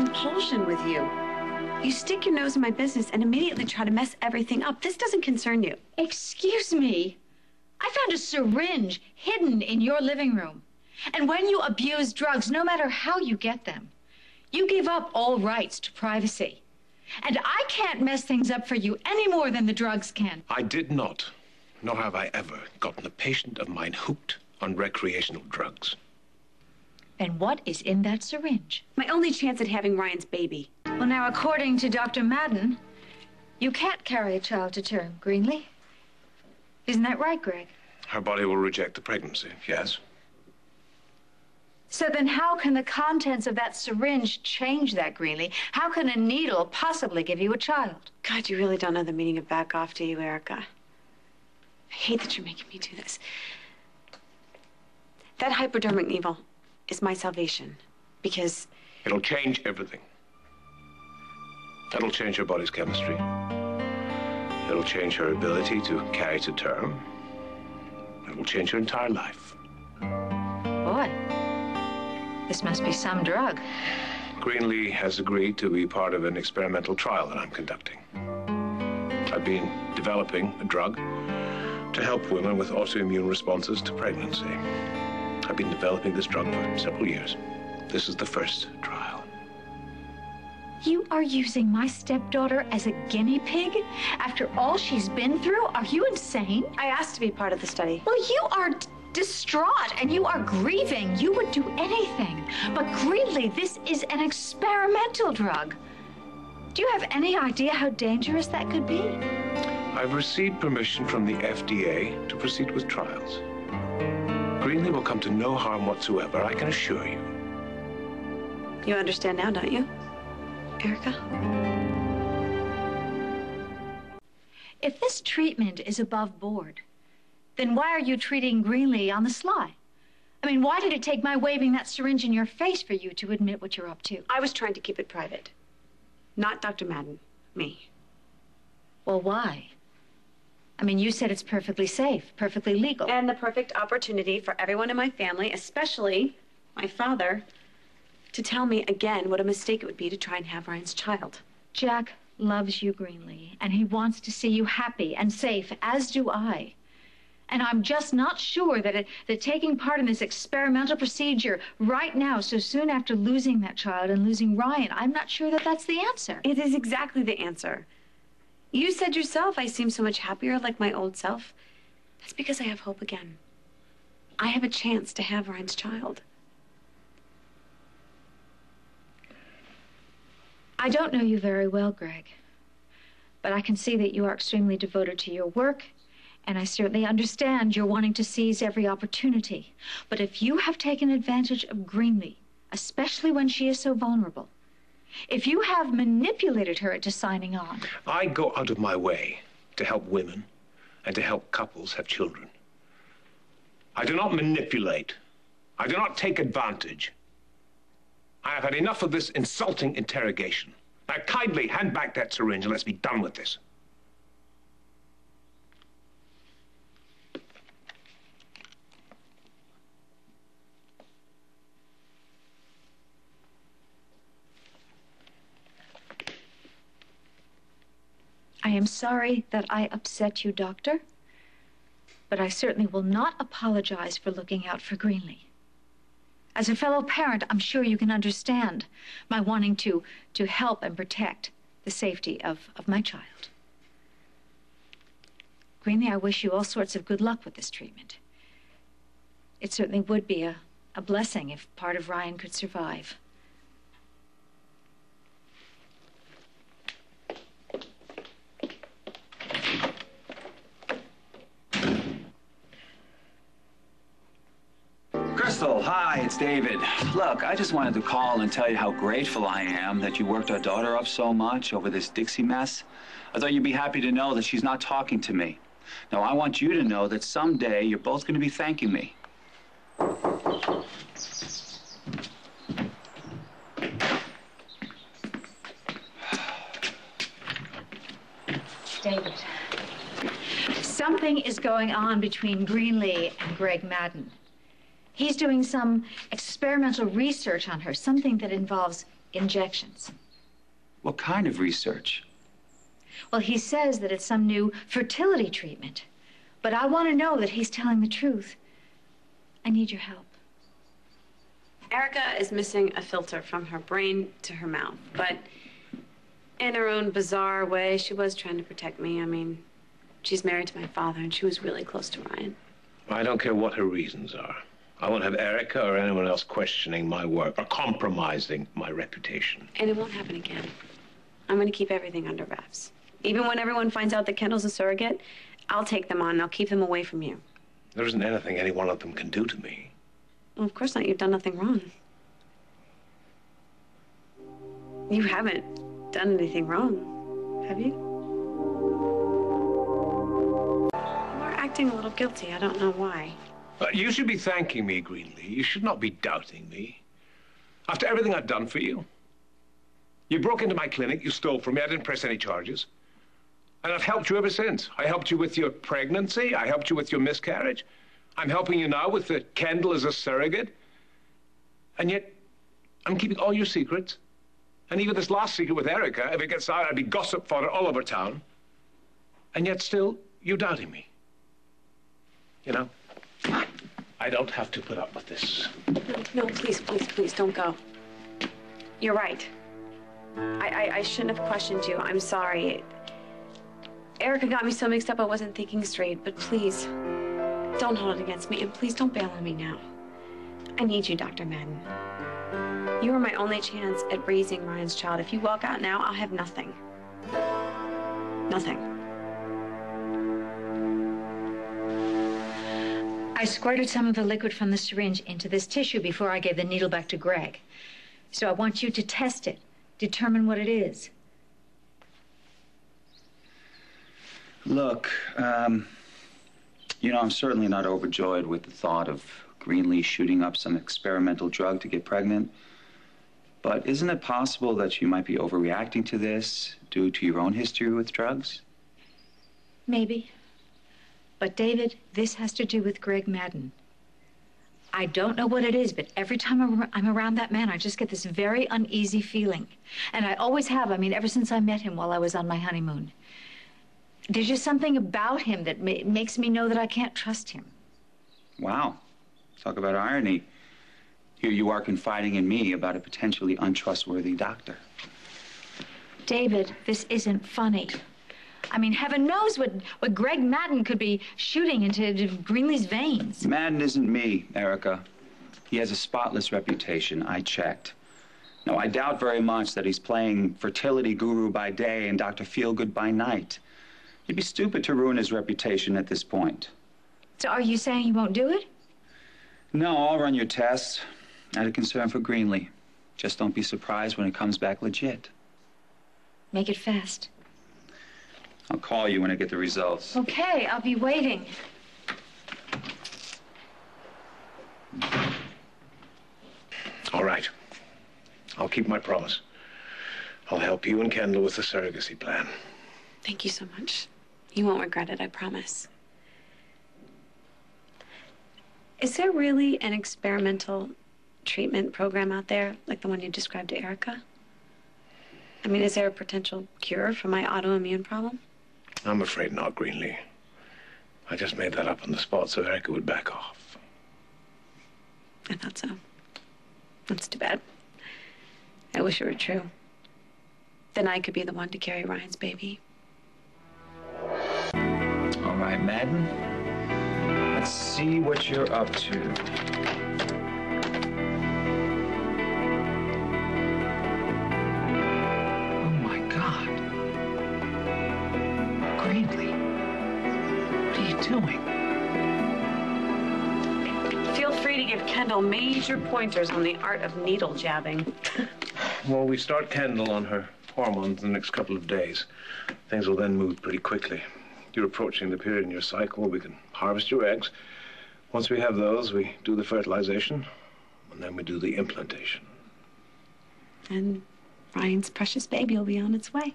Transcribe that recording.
compulsion with you. You stick your nose in my business and immediately try to mess everything up. This doesn't concern you. Excuse me. I found a syringe hidden in your living room. And when you abuse drugs, no matter how you get them, you give up all rights to privacy. And I can't mess things up for you any more than the drugs can. I did not, nor have I ever gotten a patient of mine hooked on recreational drugs. Then what is in that syringe? My only chance at having Ryan's baby. Well, now, according to Dr. Madden, you can't carry a child to term, Greenlee. Isn't that right, Greg? Her body will reject the pregnancy, yes. So then how can the contents of that syringe change that, Greenlee? How can a needle possibly give you a child? God, you really don't know the meaning of back off, do you, Erica? I hate that you're making me do this. That hypodermic needle is my salvation, because... It'll change everything. It'll change her body's chemistry. It'll change her ability to carry to term. It will change her entire life. Boy, this must be some drug. Greenlee has agreed to be part of an experimental trial that I'm conducting. I've been developing a drug to help women with autoimmune responses to pregnancy. I've been developing this drug for several years. This is the first trial. You are using my stepdaughter as a guinea pig after all she's been through? Are you insane? I asked to be part of the study. Well, you are distraught and you are grieving. You would do anything. But Greenlee, this is an experimental drug. Do you have any idea how dangerous that could be? I've received permission from the FDA to proceed with trials. Greenlee will come to no harm whatsoever, I can assure you. You understand now, don't you, Erica? If this treatment is above board, then why are you treating Greenlee on the sly? I mean, why did it take my waving that syringe in your face for you to admit what you're up to? I was trying to keep it private. Not Dr. Madden, me. Well, why? I mean, you said it's perfectly safe, perfectly legal. And the perfect opportunity for everyone in my family, especially my father, to tell me again what a mistake it would be to try and have Ryan's child. Jack loves you, Greenlee, and he wants to see you happy and safe, as do I. And I'm just not sure that taking part in this experimental procedure right now, so soon after losing that child and losing Ryan, I'm not sure that that's the answer. It is exactly the answer. You said yourself I seem so much happier, like my old self. That's because I have hope again. I have a chance to have Ryan's child. I don't know you very well, Greg, but I can see that you are extremely devoted to your work, and I certainly understand you're wanting to seize every opportunity. But if you have taken advantage of Greenlee, especially when she is so vulnerable, if you have manipulated her into signing on... I go out of my way to help women and to help couples have children. I do not manipulate. I do not take advantage. I have had enough of this insulting interrogation. Now, kindly hand back that syringe and let's be done with this. I am sorry that I upset you, Doctor, but I certainly will not apologize for looking out for Greenlee. As a fellow parent, I'm sure you can understand my wanting to help and protect the safety of my child. Greenlee, I wish you all sorts of good luck with this treatment. It certainly would be a blessing if part of Ryan could survive. Crystal, hi, it's David. Look, I just wanted to call and tell you how grateful I am that you worked our daughter up so much over this Dixie mess. I thought you'd be happy to know that she's not talking to me. Now, I want you to know that someday you're both going to be thanking me. David, something is going on between Greenlee and Greg Madden. He's doing some experimental research on her, something that involves Injections. What kind of research? Well, he says that it's some new fertility treatment. But I want to know that he's telling the truth. I need your help. Erica is missing a filter from her brain to her mouth, but in her own bizarre way, she was trying to protect me. I mean, she's married to my father, and she was really close to Ryan. I don't care what her reasons are. I won't have Erica or anyone else questioning my work or compromising my reputation. And it won't happen again. I'm going to keep everything under wraps. Even when everyone finds out that Kendall's a surrogate, I'll take them on and I'll keep them away from you. There isn't anything any one of them can do to me. Well, of course not. You've done nothing wrong. You haven't done anything wrong, have you? You're acting a little guilty. I don't know why. You should be thanking me, Greenlee. You should not be doubting me. After everything I've done for you. You broke into my clinic, you stole from me, I didn't press any charges. And I've helped you ever since. I helped you with your pregnancy, I helped you with your miscarriage. I'm helping you now with the Kendall as a surrogate. And yet, I'm keeping all your secrets. And even this last secret with Erica, if it gets out, I'd be gossip fodder all over town. And yet still, you're doubting me. You know, I don't have to put up with this. No, please, please, please, don't go. You're right. I shouldn't have questioned you. I'm sorry. Erica got me so mixed up I wasn't thinking straight, but please, don't hold it against me, and please don't bail on me now. I need you, Dr. Madden. You are my only chance at raising Ryan's child. If you walk out now, I'll have nothing. Nothing. I squirted some of the liquid from the syringe into this tissue before I gave the needle back to Greg. So I want you to test it, determine what it is. Look, you know, I'm certainly not overjoyed with the thought of Greenlee shooting up some experimental drug to get pregnant. But isn't it possible that you might be overreacting to this due to your own history with drugs? Maybe. But, David, this has to do with Greg Madden. I don't know what it is, but every time I'm around that man, I just get this very uneasy feeling. And I always have, I mean, ever since I met him while I was on my honeymoon. There's just something about him that makes me know that I can't trust him. Wow. Talk about irony. Here you are confiding in me about a potentially untrustworthy doctor. David, this isn't funny. I mean, heaven knows what Greg Madden could be shooting into Greenlee's veins. Madden isn't me, Erica. He has a spotless reputation. I checked. Now, I doubt very much that he's playing fertility guru by day and Dr. Feelgood by night. You'd be stupid to ruin his reputation at this point. So are you saying you won't do it? No, I'll run your tests. Out of concern for Greenlee. Just don't be surprised when it comes back legit. Make it fast. I'll call you when I get the results. Okay, I'll be waiting. All right. I'll keep my promise. I'll help you and Kendall with the surrogacy plan. Thank you so much. You won't regret it, I promise. Is there really an experimental treatment program out there like the one you described to Erica? I mean, is there a potential cure for my autoimmune problem? I'm afraid not, Greenlee. I just made that up on the spot so Erica would back off. I thought so. That's too bad. I wish it were true. Then I could be the one to carry Ryan's baby. All right, Madden. Let's see what you're up to. Oh, my God. Greenlee, what are you doing? Feel free to give Kendall major pointers on the art of needle jabbing. Well, we start Kendall on her hormones in the next couple of days. Things will then move pretty quickly. You're approaching the period in your cycle where we can harvest your eggs. Once we have those, we do the fertilization, and then we do the implantation. And Ryan's precious baby will be on its way.